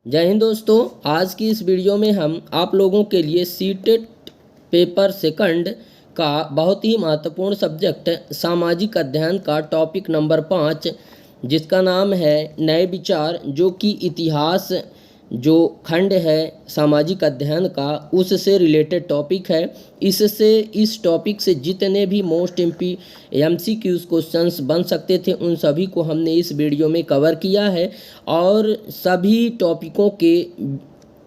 जय हिंद दोस्तों। आज की इस वीडियो में हम आप लोगों के लिए सीटेट पेपर सेकंड का बहुत ही महत्वपूर्ण सब्जेक्ट सामाजिक अध्ययन का टॉपिक नंबर 5 जिसका नाम है नए विचार, जो कि इतिहास जो खंड है सामाजिक अध्ययन का उससे रिलेटेड टॉपिक है। इस टॉपिक से जितने भी मोस्ट MCQs क्वेश्चंस बन सकते थे उन सभी को हमने इस वीडियो में कवर किया है और सभी टॉपिकों के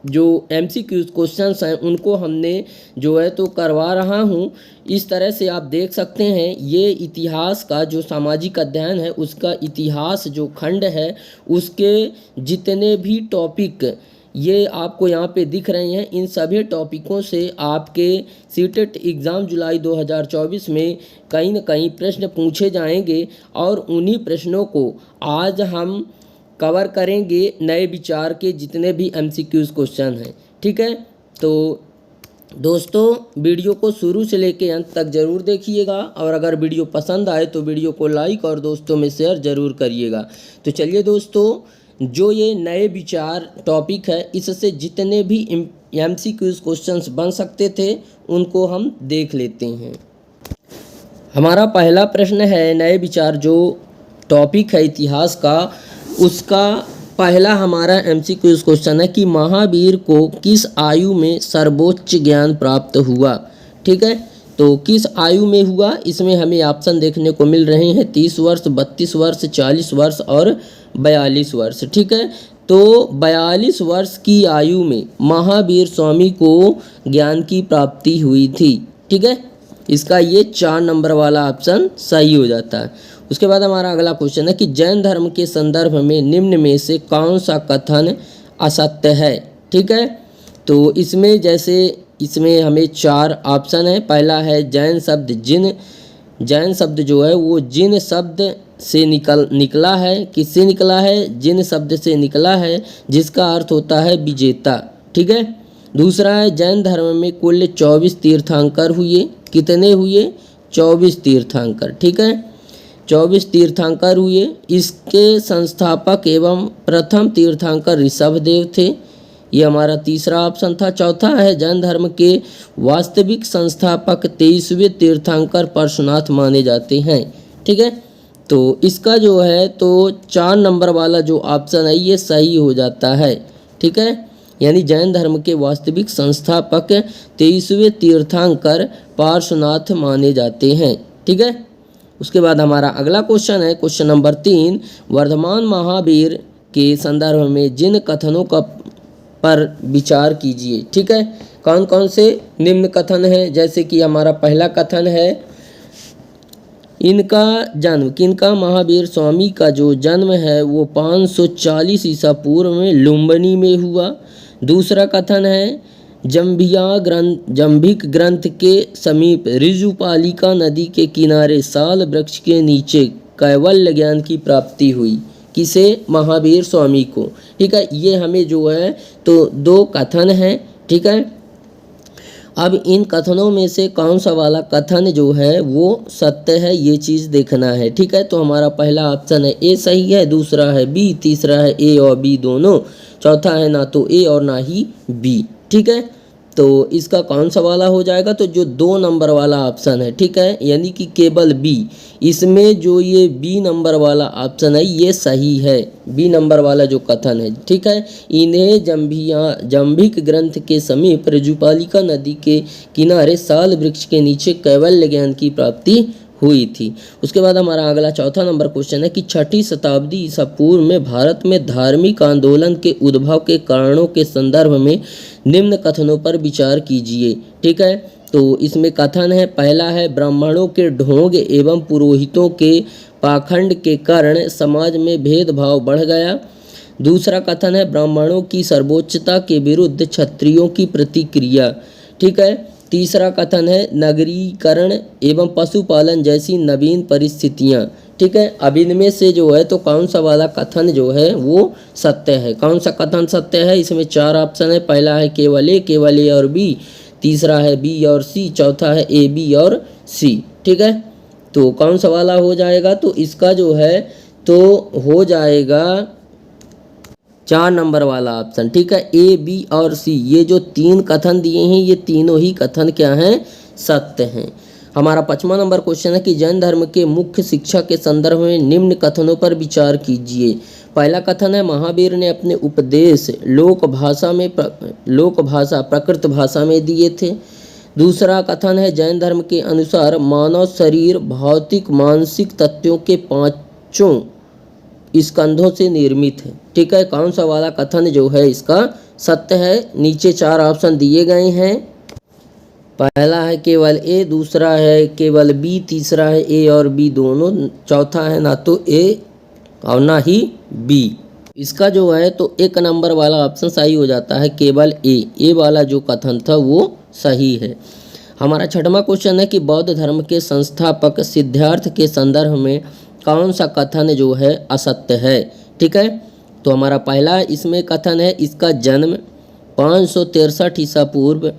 जो MCQs क्वेश्चंस हैं उनको हमने जो है तो करवा रहा हूँ। इस तरह से आप देख सकते हैं ये इतिहास का जो सामाजिक अध्ययन है उसका इतिहास जो खंड है उसके जितने भी टॉपिक ये आपको यहाँ पे दिख रहे हैं, इन सभी टॉपिकों से आपके सीटेट एग्ज़ाम जुलाई 2024 में कहीं न कहीं प्रश्न पूछे जाएंगे और उन्हीं प्रश्नों को आज हम कवर करेंगे नए विचार के जितने भी MCQs क्वेश्चन हैं। ठीक है, तो दोस्तों वीडियो को शुरू से लेकर अंत तक ज़रूर देखिएगा और अगर वीडियो पसंद आए तो वीडियो को लाइक और दोस्तों में शेयर ज़रूर करिएगा। तो चलिए दोस्तों, जो ये नए विचार टॉपिक है इससे जितने भी MCQs क्वेश्चंस बन सकते थे उनको हम देख लेते हैं। हमारा पहला प्रश्न है नए विचार जो टॉपिक है इतिहास का, उसका पहला हमारा MCQs क्वेश्चन है कि महावीर को किस आयु में सर्वोच्च ज्ञान प्राप्त हुआ। ठीक है, तो किस आयु में हुआ, इसमें हमें ऑप्शन देखने को मिल रहे हैं 30 वर्ष, 32 वर्ष, 40 वर्ष और 42 वर्ष। ठीक है, तो 42 वर्ष की आयु में महावीर स्वामी को ज्ञान की प्राप्ति हुई थी। ठीक है, इसका ये 4 नंबर वाला ऑप्शन सही हो जाता है। उसके बाद हमारा अगला क्वेश्चन है कि जैन धर्म के संदर्भ में निम्न में से कौन सा कथन असत्य है। ठीक है, तो इसमें हमें 4 ऑप्शन है। पहला है जैन शब्द जो है वो जिन शब्द से निकला है। किससे निकला है? जिन शब्द से निकला है, जिसका अर्थ होता है विजेता। ठीक है, दूसरा है जैन धर्म में कुल 24 तीर्थंकर हुए। कितने हुए? 24 तीर्थंकर। ठीक है, 24 तीर्थंकर हुए। इसके संस्थापक एवं प्रथम तीर्थंकर ऋषभदेव थे। ये हमारा तीसरा ऑप्शन था। चौथा है जैन धर्म के वास्तविक संस्थापक 23वें तीर्थंकर पार्श्वनाथ माने जाते हैं। ठीक है, तो इसका जो है तो 4 नंबर वाला जो ऑप्शन है ये सही हो जाता है। ठीक है, यानी जैन धर्म के वास्तविक संस्थापक 23वें तीर्थंकर पार्श्वनाथ माने जाते हैं। ठीक है, उसके बाद हमारा अगला क्वेश्चन है क्वेश्चन नंबर 3, वर्धमान महावीर के संदर्भ में जिन कथनों का पर विचार कीजिए। ठीक है, कौन कौन से निम्न कथन हैं? जैसे कि हमारा पहला कथन है किनका महावीर स्वामी का जो जन्म है वो 540 ईसा पूर्व में लुम्बिनी में हुआ। दूसरा कथन है जंभिक ग्रंथ के समीप ऋजुपालिका नदी के किनारे साल वृक्ष के नीचे कैवल्य ज्ञान की प्राप्ति हुई। किसे? महावीर स्वामी को। ठीक है, ये हमें जो है तो 2 कथन हैं। ठीक है, अब इन कथनों में से कौन सा वाला कथन जो है वो सत्य है ये चीज़ देखना है। ठीक है, तो हमारा पहला ऑप्शन है ए सही है, दूसरा है बी, तीसरा है ए और बी दोनों, चौथा है ना तो ए और ना ही बी। ठीक है, तो इसका कौन सा वाला हो जाएगा? तो जो 2 नंबर वाला ऑप्शन है। ठीक है, यानी कि केवल बी, इसमें जो ये बी नंबर वाला ऑप्शन है ये सही है, बी नंबर वाला जो कथन है। ठीक है, इन्हें जंभिक ग्रंथ के समीप ऋजुपालिका नदी के किनारे साल वृक्ष के नीचे कैवल्य ज्ञान की प्राप्ति हुई थी। उसके बाद हमारा अगला चौथा नंबर क्वेश्चन है कि 6ठी शताब्दी ईसा पूर्व में भारत में धार्मिक आंदोलन के उद्भव के कारणों के संदर्भ में निम्न कथनों पर विचार कीजिए। ठीक है, तो इसमें कथन है पहला है ब्राह्मणों के ढोंग एवं पुरोहितों के पाखंड के कारण समाज में भेदभाव बढ़ गया। दूसरा कथन है ब्राह्मणों की सर्वोच्चता के विरुद्ध क्षत्रियों की प्रतिक्रिया। ठीक है, तीसरा कथन है नगरीकरण एवं पशुपालन जैसी नवीन परिस्थितियाँ। ठीक है, अब इनमें से जो है तो कौन सा वाला कथन जो है वो सत्य है? कौन सा कथन सत्य है? इसमें 4 ऑप्शन है। पहला है केवल ए और बी, तीसरा है बी और सी, चौथा है ए, बी और सी। ठीक है, तो कौन सा वाला हो जाएगा? तो इसका जो है तो हो जाएगा 4 नंबर वाला ऑप्शन, ठीक है। ए, बी और सी ये जो 3 कथन दिए हैं ये तीनों ही कथन क्या हैं, सत्य हैं। हमारा 5वां नंबर क्वेश्चन है कि जैन धर्म के मुख्य शिक्षा के संदर्भ में निम्न कथनों पर विचार कीजिए। पहला कथन है महावीर ने अपने उपदेश लोक भाषा प्रकृत भाषा में दिए थे। दूसरा कथन है जैन धर्म के अनुसार मानव शरीर भौतिक मानसिक तत्वों के 5 स्कंधों से निर्मित है, ठीक है। कौन सा वाला कथन जो है इसका सत्य है? नीचे 4 ऑप्शन दिए गए हैं। पहला है केवल ए, दूसरा है केवल बी, तीसरा है ए और बी दोनों, चौथा है ना तो ए और ना ही बी। इसका जो है तो 1 नंबर वाला ऑप्शन सही हो जाता है, केवल ए वाला जो कथन था वो सही है। हमारा 6वां क्वेश्चन है कि बौद्ध धर्म के संस्थापक सिद्धार्थ के संदर्भ में कौन सा कथन जो है असत्य है, ठीक है। तो हमारा पहला इसमें कथन है इसका जन्म 563 ईसा पूर्व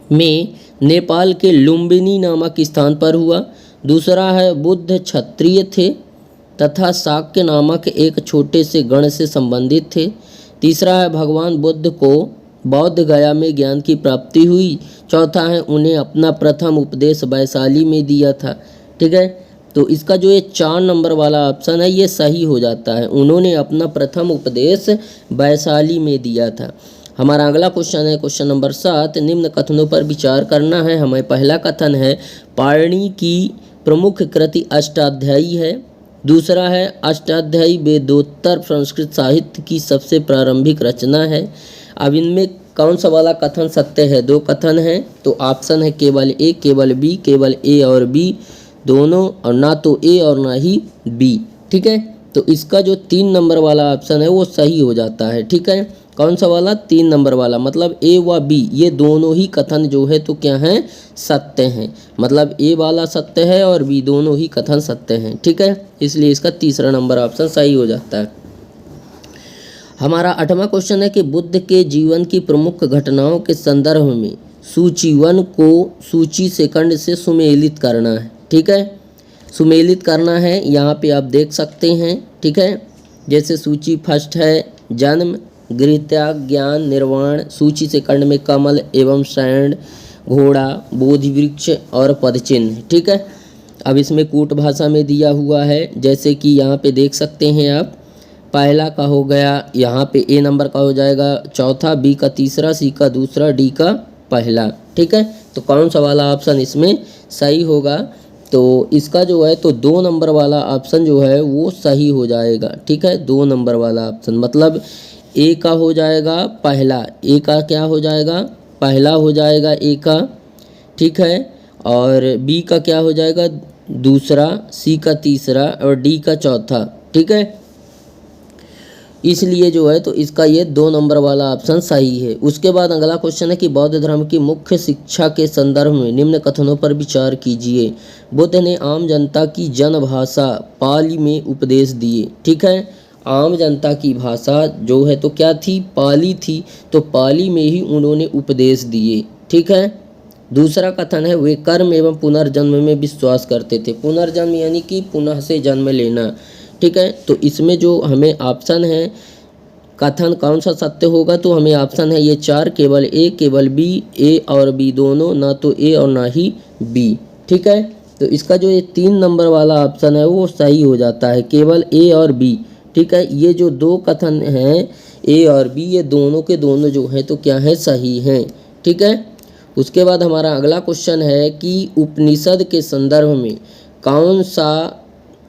में नेपाल के लुम्बिनी नामक स्थान पर हुआ। दूसरा है बुद्ध क्षत्रिय थे तथा शाक्य नामक एक छोटे से गण से संबंधित थे। तीसरा है भगवान बुद्ध को बौद्ध गया में ज्ञान की प्राप्ति हुई। चौथा है उन्हें अपना प्रथम उपदेश वैशाली में दिया था, ठीक है। तो इसका जो ये 4 नंबर वाला ऑप्शन है ये सही हो जाता है, उन्होंने अपना प्रथम उपदेश वैशाली में दिया था। हमारा अगला क्वेश्चन है क्वेश्चन नंबर 7, निम्न कथनों पर विचार करना है हमें। पहला कथन है पाणिनि की प्रमुख कृति अष्टाध्यायी है। दूसरा है अष्टाध्यायी वेदोत्तर संस्कृत साहित्य की सबसे प्रारंभिक रचना है। अब इनमें कौन सा वाला कथन सत्य है? 2 कथन हैं, तो ऑप्शन है केवल ए, केवल बी, केवल ए और बी दोनों, और ना तो ए और ना ही बी, ठीक है। तो इसका जो 3 नंबर वाला ऑप्शन है वो सही हो जाता है, ठीक है। कौन सा वाला? 3 नंबर वाला, मतलब ए व बी ये दोनों ही कथन जो है तो क्या हैं, सत्य हैं। मतलब ए वाला सत्य है और बी दोनों ही कथन सत्य हैं, ठीक है। इसलिए इसका तीसरा नंबर ऑप्शन सही हो जाता है। हमारा 8वां क्वेश्चन है कि बुद्ध के जीवन की प्रमुख घटनाओं के संदर्भ में सूची 1 को सूची सेकंड से सुमेलित करना है, ठीक है। सुमेलित करना है, यहाँ पे आप देख सकते हैं, ठीक है। जैसे सूची फर्स्ट है जन्म, गृहत्याग, ज्ञान, निर्वाण। सूची सेकंड में कमल एवं सैंड, घोड़ा, बोधि वृक्ष और पदचिन्ह, ठीक है। अब इसमें कूट भाषा में दिया हुआ है, जैसे कि यहाँ पे देख सकते हैं आप। पहला का हो गया यहाँ पे ए नंबर का हो जाएगा चौथा, बी का तीसरा, सी का दूसरा, डी का पहला, ठीक है। तो कौन सा वाला ऑप्शन इसमें सही होगा? तो इसका जो है तो 2 नंबर वाला ऑप्शन जो है वो सही हो जाएगा, ठीक है। 2 नंबर वाला ऑप्शन मतलब ए का हो जाएगा पहला, ए का क्या हो जाएगा? पहला हो जाएगा ए का, ठीक है। और बी का क्या हो जाएगा? दूसरा, सी का तीसरा और डी का चौथा, ठीक है। इसलिए जो है तो इसका ये 2 नंबर वाला ऑप्शन सही है। उसके बाद अगला क्वेश्चन है कि बौद्ध धर्म की मुख्य शिक्षा के संदर्भ में निम्न कथनों पर विचार कीजिए। बुद्ध ने आम जनता की जन भाषा पाली में उपदेश दिए, ठीक है। आम जनता की भाषा जो है तो क्या थी? पाली थी, तो पाली में ही उन्होंने उपदेश दिए, ठीक है। दूसरा कथन है वे कर्म एवं पुनर्जन्म में विश्वास करते थे। पुनर्जन्म यानी कि पुनः से जन्म लेना, ठीक है। तो इसमें जो हमें ऑप्शन है कथन कौन सा सत्य होगा? तो हमें ऑप्शन है ये 4, केवल ए, केवल बी, ए और बी दोनों, ना तो ए और ना ही बी, ठीक है। तो इसका जो ये 3 नंबर वाला ऑप्शन है वो सही हो जाता है, केवल ए और बी, ठीक है। ये जो 2 कथन हैं ए और बी ये दोनों के दोनों जो हैं तो क्या है, सही हैं, ठीक है। उसके बाद हमारा अगला क्वेश्चन है कि उपनिषद के संदर्भ में कौन सा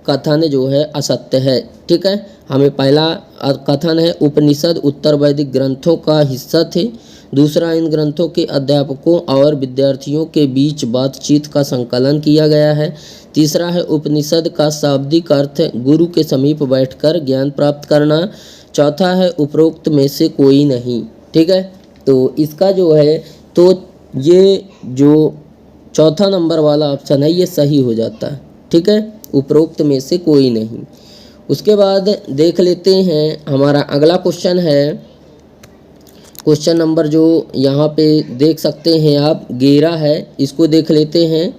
कथन जो है असत्य है, ठीक है। हमें पहला कथन है उपनिषद उत्तर वैदिक ग्रंथों का हिस्सा थे। दूसरा, इन ग्रंथों के अध्यापकों और विद्यार्थियों के बीच बातचीत का संकलन किया गया है। तीसरा है उपनिषद का शाब्दिक अर्थ गुरु के समीप बैठकर ज्ञान प्राप्त करना। चौथा है उपरोक्त में से कोई नहीं, ठीक है। तो इसका जो है तो ये जो चौथा नंबर वाला ऑप्शन है ये सही हो जाता है, ठीक है। उपरोक्त में से कोई नहीं। उसके बाद देख लेते हैं हमारा अगला क्वेश्चन है क्वेश्चन नंबर जो यहाँ पे देख सकते हैं आप 11 है, इसको देख लेते हैं।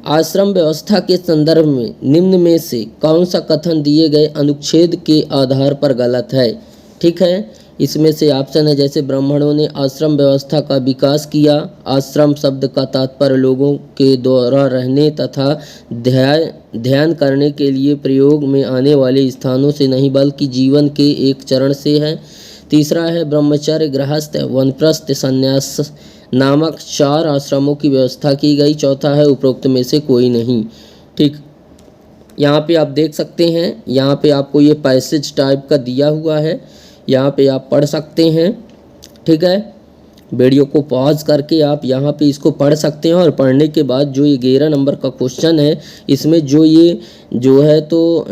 आश्रम व्यवस्था के संदर्भ में निम्न में से कौन सा कथन दिए गए अनुच्छेद के आधार पर गलत है, ठीक है। इसमें से ऑप्शन है जैसे ब्राह्मणों ने आश्रम व्यवस्था का विकास किया। आश्रम शब्द का तात्पर्य लोगों के द्वारा रहने तथा ध्यान करने के लिए प्रयोग में आने वाले स्थानों से नहीं बल्कि जीवन के एक चरण से है। तीसरा है ब्रह्मचर्य, गृहस्थ, वानप्रस्थ, संन्यास नामक 4 आश्रमों की व्यवस्था की गई। चौथा है उपरोक्त में से कोई नहीं। ठीक, यहाँ पे आप देख सकते हैं, यहाँ पे आपको ये पैसेज टाइप का दिया हुआ है, यहाँ पे आप पढ़ सकते हैं। ठीक है, वीडियो को पॉज करके आप यहाँ पे इसको पढ़ सकते हैं और पढ़ने के बाद जो ये 11 नंबर का क्वेश्चन है, इसमें जो है तो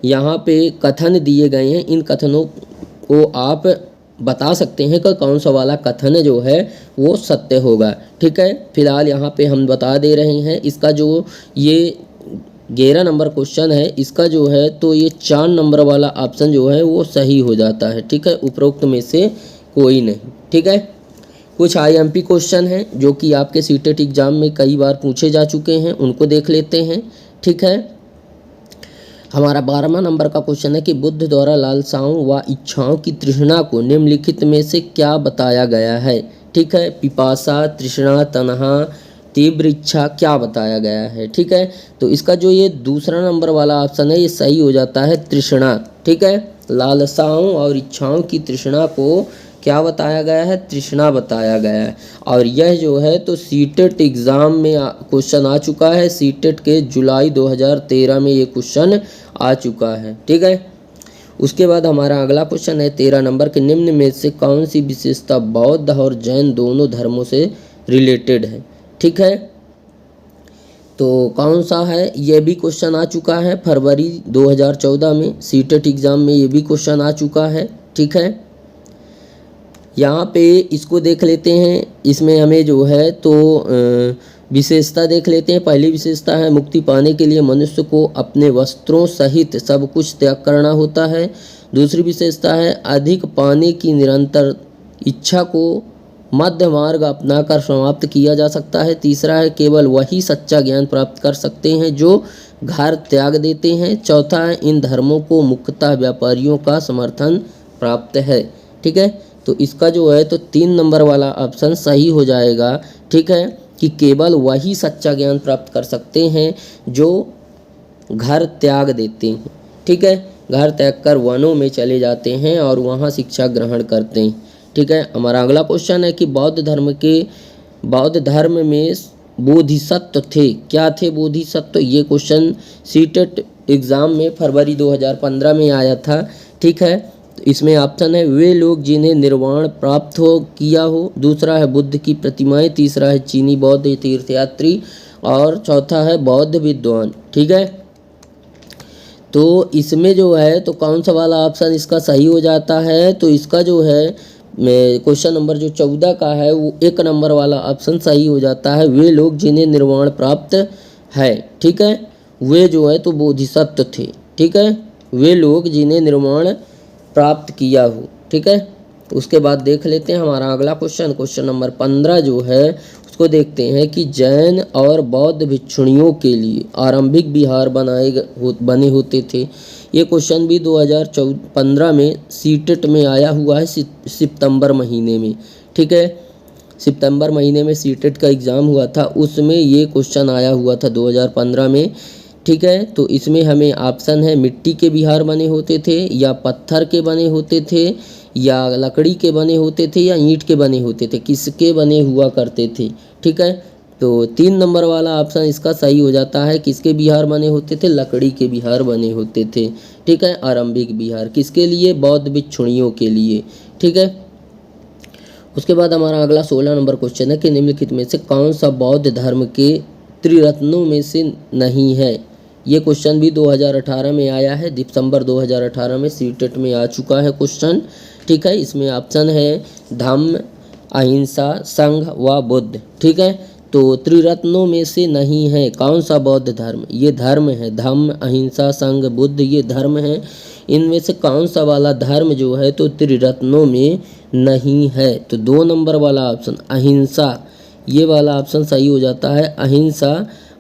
यहाँ पे कथन दिए गए हैं, इन कथनों को आप बता सकते हैं कि कौन सा वाला कथन जो है वो सत्य होगा। ठीक है, फिलहाल यहाँ पे हम बता दे रहे हैं इसका जो ये 11 नंबर क्वेश्चन है, इसका जो है तो ये 4 नंबर वाला ऑप्शन जो है वो सही हो जाता है। ठीक है, उपरोक्त में से कोई नहीं। ठीक है, कुछ आईएमपी क्वेश्चन हैं जो कि आपके सीटेट एग्जाम में कई बार पूछे जा चुके हैं, उनको देख लेते हैं। ठीक है, हमारा 12वां नंबर का क्वेश्चन है कि बुद्ध द्वारा लालसाओं व इच्छाओं की तृष्णा को निम्नलिखित में से क्या बताया गया है। ठीक है, पिपासा, तृष्णा, तन्हा, तीव्र इच्छा, क्या बताया गया है। ठीक है, तो इसका जो ये दूसरा नंबर वाला ऑप्शन है ये सही हो जाता है, तृष्णा। ठीक है, लालसाओं और इच्छाओं की तृष्णा को क्या बताया गया है, तृष्णा बताया गया है। और यह जो है तो सीटेट एग्ज़ाम में क्वेश्चन आ चुका है, सीटेट के जुलाई 2013 में ये क्वेश्चन आ चुका है। ठीक है, उसके बाद हमारा अगला क्वेश्चन है 13 नंबर के निम्न में से कौन सी विशेषता बौद्ध और जैन दोनों धर्मों से रिलेटेड है। ठीक है, तो कौन सा है, ये भी क्वेश्चन आ चुका है फरवरी 2014 में सीटेट एग्ज़ाम में, ये भी क्वेश्चन आ चुका है। ठीक है, यहाँ पे इसको देख लेते हैं, इसमें हमें जो है तो विशेषता देख लेते हैं। पहली विशेषता है मुक्ति पाने के लिए मनुष्य को अपने वस्त्रों सहित सब कुछ त्याग करना होता है। दूसरी विशेषता है अधिक पाने की निरंतर इच्छा को मध्य मार्ग अपनाकर समाप्त किया जा सकता है। तीसरा है केवल वही सच्चा ज्ञान प्राप्त कर सकते हैं जो घर त्याग देते हैं। चौथा है इन धर्मों को मुख्यतः व्यापारियों का समर्थन प्राप्त है। ठीक है, तो इसका जो है तो 3 नंबर वाला ऑप्शन सही हो जाएगा। ठीक है, कि केवल वही सच्चा ज्ञान प्राप्त कर सकते हैं जो घर त्याग देते हैं। ठीक है, घर त्याग कर वनों में चले जाते हैं और वहाँ शिक्षा ग्रहण करते हैं। ठीक है, हमारा अगला क्वेश्चन है कि बौद्ध धर्म में बोधिसत्व थे, क्या थे बोधिसत्व। ये क्वेश्चन सीटेट एग्ज़ाम में फरवरी 2015 में आया था। ठीक है, तो इसमें ऑप्शन है वे लोग जिन्हें निर्वाण प्राप्त किया हो। दूसरा है बुद्ध की प्रतिमाएं। तीसरा है चीनी बौद्ध तीर्थयात्री और चौथा है बौद्ध विद्वान। ठीक है, तो इसमें जो है तो कौन सा वाला ऑप्शन इसका सही हो जाता है, तो इसका जो है क्वेश्चन नंबर जो 14 का है वो 1 नंबर वाला ऑप्शन सही हो जाता है, वे लोग जिन्हें निर्वाण प्राप्त है। ठीक है, वे जो है तो बोधिसत्व थे। ठीक है, वे लोग जिन्हें निर्वाण प्राप्त किया हो। ठीक है, उसके बाद देख लेते हैं हमारा अगला क्वेश्चन नंबर 15 जो है उसको देखते हैं कि जैन और बौद्ध भिक्षुणियों के लिए आरंभिक विहार बने होते थे। ये क्वेश्चन भी 2015 में सीटेट में आया हुआ है सितंबर महीने में। ठीक है, सितंबर महीने में सीटेट का एग्ज़ाम हुआ था, उसमें ये क्वेश्चन आया हुआ था 2015 में। ठीक है, तो इसमें हमें ऑप्शन है मिट्टी के विहार बने होते थे या पत्थर के बने होते थे या लकड़ी के बने होते थे या ईंट के बने होते थे, किसके बने हुआ करते थे। ठीक है, तो 3 नंबर वाला ऑप्शन इसका सही हो जाता है, किसके विहार बने होते थे, लकड़ी के विहार बने होते थे। ठीक है, आरंभिक विहार किसके लिए, बौद्ध भिक्षुणियों के लिए। ठीक है, उसके बाद हमारा अगला 16 नंबर क्वेश्चन है कि निम्नलिखित में से कौन सा बौद्ध धर्म के त्रिरत्नों में से नहीं है। ये क्वेश्चन भी 2018 में आया है, दिसंबर 2018 में सीटेट में आ चुका है क्वेश्चन। ठीक है, इसमें ऑप्शन है धम्म, अहिंसा, संघ व बुद्ध। ठीक है, तो त्रिरत्नों में से नहीं है कौन सा बौद्ध धर्म, ये धर्म है धम्म, अहिंसा, संघ, बुद्ध, ये धर्म है। इनमें से कौन सा वाला धर्म जो है तो त्रिरत्नों में नहीं है, तो 2 नंबर वाला ऑप्शन अहिंसा, ये वाला ऑप्शन सही हो जाता है।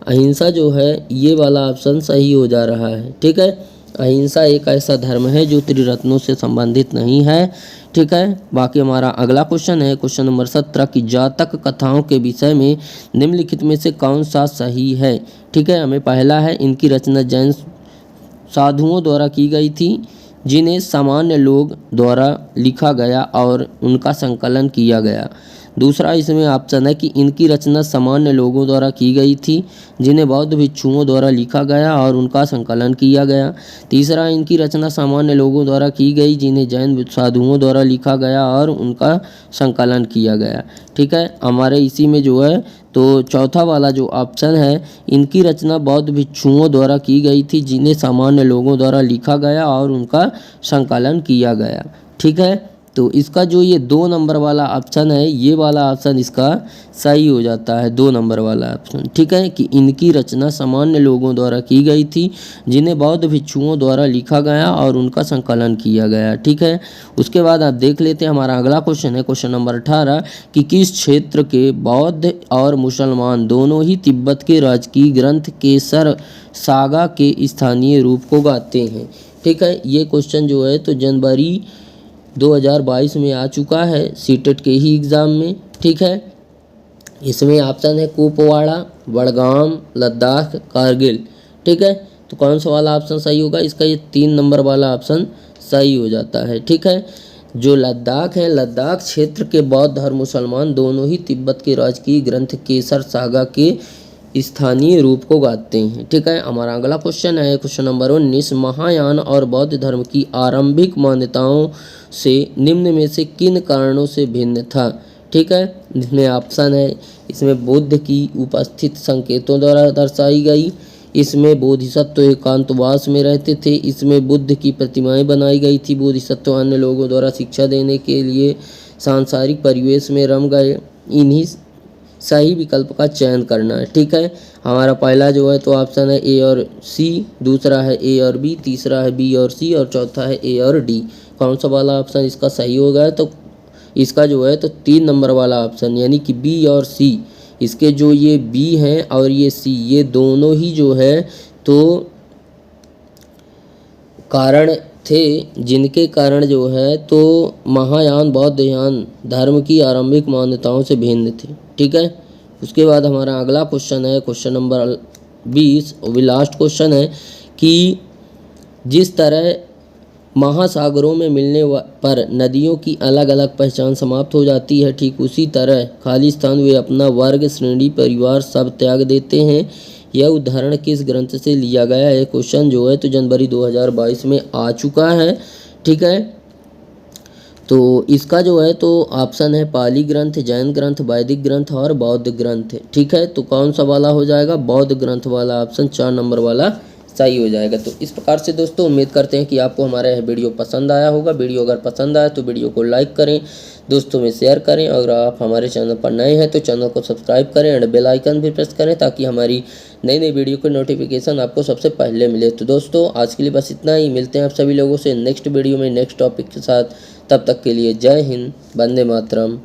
अहिंसा जो है ये वाला ऑप्शन सही हो जा रहा है। ठीक है, अहिंसा एक ऐसा धर्म है जो त्रिरत्नों से संबंधित नहीं है। ठीक है, बाकी हमारा अगला क्वेश्चन है क्वेश्चन नंबर 17 की जातक कथाओं के विषय में निम्नलिखित में से कौन सा सही है। ठीक है, हमें पहला है इनकी रचना जैन साधुओं द्वारा की गई थी जिन्हें सामान्य लोग द्वारा लिखा गया और उनका संकलन किया गया। दूसरा इसमें ऑप्शन है कि इनकी रचना सामान्य लोगों द्वारा की गई थी जिन्हें बौद्ध भिक्षुओं द्वारा लिखा गया और उनका संकलन किया गया। तीसरा इनकी रचना सामान्य लोगों द्वारा की गई जिन्हें जैन साधुओं द्वारा लिखा गया और उनका संकलन किया गया। ठीक है, हमारे इसी में जो है तो चौथा वाला जो ऑप्शन है इनकी रचना बौद्ध भिक्षुओं द्वारा की गई थी जिन्हें सामान्य लोगों द्वारा लिखा गया और उनका संकलन किया गया। ठीक है, तो इसका जो ये 2 नंबर वाला ऑप्शन है ये वाला ऑप्शन इसका सही हो जाता है, 2 नंबर वाला ऑप्शन। ठीक है, कि इनकी रचना सामान्य लोगों द्वारा की गई थी जिन्हें बौद्ध भिक्षुओं द्वारा लिखा गया और उनका संकलन किया गया। ठीक है, उसके बाद आप देख लेते हैं हमारा अगला क्वेश्चन है क्वेश्चन नंबर 18 कि किस क्षेत्र के बौद्ध और मुसलमान दोनों ही तिब्बत के राजकीय ग्रंथ केसर सागा के स्थानीय रूप को गाते हैं। ठीक है, ये क्वेश्चन जो है तो जनवरी 2022 में आ चुका है सीटेट के ही एग्ज़ाम में। ठीक है, इसमें ऑप्शन है कुपवाड़ा, बड़गाम, लद्दाख, कारगिल। ठीक है, तो कौन सा वाला ऑप्शन सही होगा, इसका ये 3 नंबर वाला ऑप्शन सही हो जाता है। ठीक है, जो लद्दाख है, लद्दाख क्षेत्र के बौद्ध और मुसलमान दोनों ही तिब्बत के राजकीय ग्रंथ केसर सागा के स्थानीय रूप को गाते हैं। ठीक है, हमारा अगला क्वेश्चन है क्वेश्चन नंबर 19 महायान और बौद्ध धर्म की आरंभिक मान्यताओं से निम्न में से किन कारणों से भिन्न था। ठीक है, इसमें ऑप्शन है इसमें बुद्ध की उपस्थित संकेतों द्वारा दर्शाई गई, इसमें बोधिसत्व एकांतवास में रहते थे, इसमें बुद्ध की प्रतिमाएं बनाई गई थी, बोधिसत्व अन्य लोगों द्वारा शिक्षा देने के लिए सांसारिक परिवेश में रम गए। इन्हीं सही विकल्प का चयन करना है। ठीक है, हमारा पहला जो है तो ऑप्शन है ए और सी, दूसरा है ए और बी, तीसरा है बी और सी और चौथा है ए और डी। कौन सा वाला ऑप्शन इसका सही होगा, तो इसका जो है तो 3 नंबर वाला ऑप्शन यानी कि बी और सी। इसके जो ये बी हैं और ये सी ये दोनों ही जो है तो कारण थे जिनके कारण जो है तो महायान बौद्धयान धर्म की आरंभिक मान्यताओं से भिन्न थे। ठीक है, उसके बाद हमारा अगला क्वेश्चन है क्वेश्चन नंबर 20 और भी लास्ट क्वेश्चन है कि जिस तरह महासागरों में मिलने पर नदियों की अलग अलग पहचान समाप्त हो जाती है, ठीक उसी तरह खाली स्थान वे अपना वर्ग श्रेणी परिवार सब त्याग देते हैं। यह उदाहरण किस ग्रंथ से लिया गया है। क्वेश्चन जो है तो जनवरी 2022 में आ चुका है। ठीक है, तो इसका जो है तो ऑप्शन है पाली ग्रंथ, जैन ग्रंथ, वैदिक ग्रंथ और बौद्ध ग्रंथ। ठीक है, तो कौन सा वाला हो जाएगा, बौद्ध ग्रंथ वाला ऑप्शन 4 नंबर वाला सही हो जाएगा। तो इस प्रकार से दोस्तों उम्मीद करते हैं कि आपको हमारा यह वीडियो पसंद आया होगा। वीडियो अगर पसंद आया तो वीडियो को लाइक करें, दोस्तों में शेयर करें, अगर आप हमारे चैनल पर नए हैं तो चैनल को सब्सक्राइब करें और बेल आइकन भी प्रेस करें ताकि हमारी नई नई वीडियो की नोटिफिकेशन आपको सबसे पहले मिले। तो दोस्तों आज के लिए बस इतना ही, मिलते हैं आप सभी लोगों से नेक्स्ट वीडियो में नेक्स्ट टॉपिक के साथ। तब तक के लिए जय हिंद, वंदे मातरम।